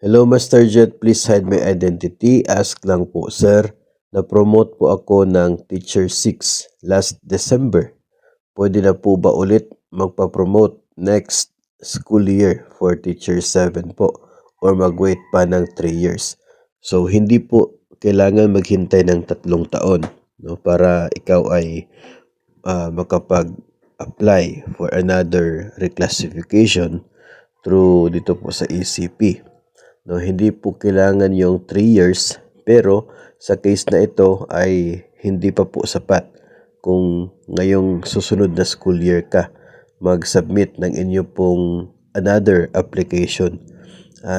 Hello Master Jet, please hide my identity. Ask lang po sir, na-promote po ako ng Teacher 6 last December. Pwede na po ba ulit magpa-promote next school year for Teacher 7 po or mag-wait pa ng 3 years? So hindi po kailangan maghintay ng 3 taon, no, para ikaw ay makapag-apply for another reclassification through dito po sa ECP. No, hindi po kailangan yung 3 years, pero sa case na ito ay hindi pa po sapat kung ngayong susunod na school year ka mag-submit ng inyo pong another application.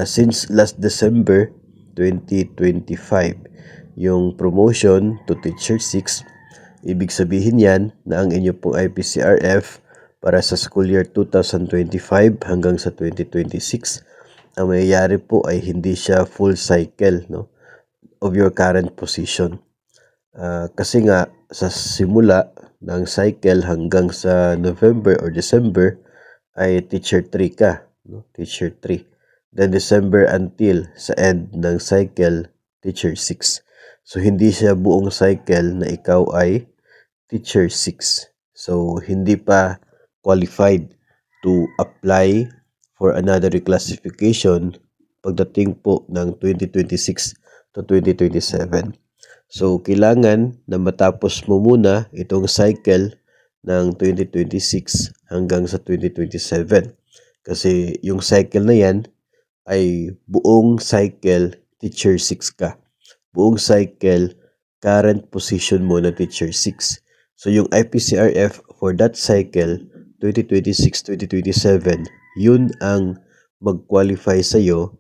Since last December 2025 yung promotion to Teacher 6, ibig sabihin yan na ang inyo pong IPCRF para sa school year 2025 hanggang sa 2026, ang mayayari po ay hindi siya full cycle, no, of your current position. Kasi nga sa simula ng cycle hanggang sa November or December ay Teacher 3 ka, no? Teacher 3. Then December until sa end ng cycle, Teacher 6. So hindi siya buong cycle na ikaw ay Teacher 6. So hindi pa qualified to apply for another reclassification pagdating po ng 2026 to 2027. So, kailangan na matapos mo muna itong cycle ng 2026 hanggang sa 2027. Kasi yung cycle na yan ay buong cycle Teacher 6 ka. Buong cycle current position mo na Teacher 6. So, yung IPCRF for that cycle 2026-2027, yun ang mag-qualify sa'yo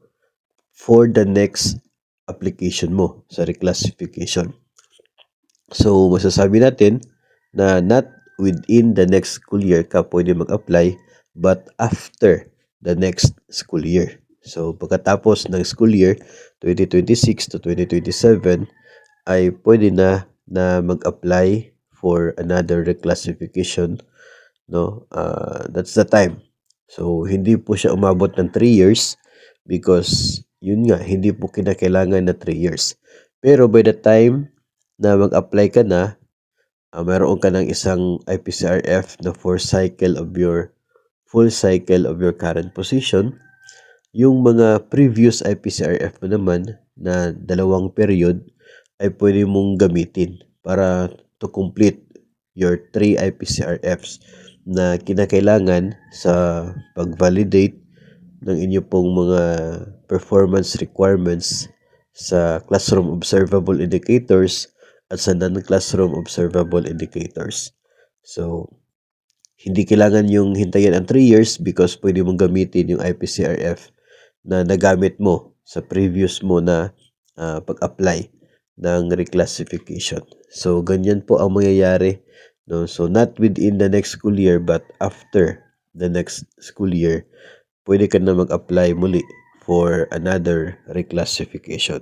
for the next application mo sa reclassification. So, masasabi natin na not within the next school year ka pwede mag-apply, but after the next school year. So, pagkatapos ng school year 2026 to 2027 ay pwede na mag-apply for another reclassification, no? That's the time. So, hindi po siya umabot ng 3 years because yun nga, hindi po kinakailangan na 3 years. Pero by the time na mag-apply ka na, mayroon ka ng isang IPCRF na full cycle of your current position. Yung mga previous IPCRF mo naman na 2 period ay pwede mong gamitin para to complete your 3 IPCRFs na kinakailangan sa pag-validate ng inyo pong mga performance requirements sa classroom observable indicators at sa non-classroom observable indicators. So, hindi kailangan yung hintayin ang 3 years because pwede mong gamitin yung IPCRF na nagamit mo sa previous mo na pag-apply ng reclassification. So, ganyan po ang mangyayari. No? So, not within the next school year but after the next school year, pwede ka na mag-apply muli for another reclassification.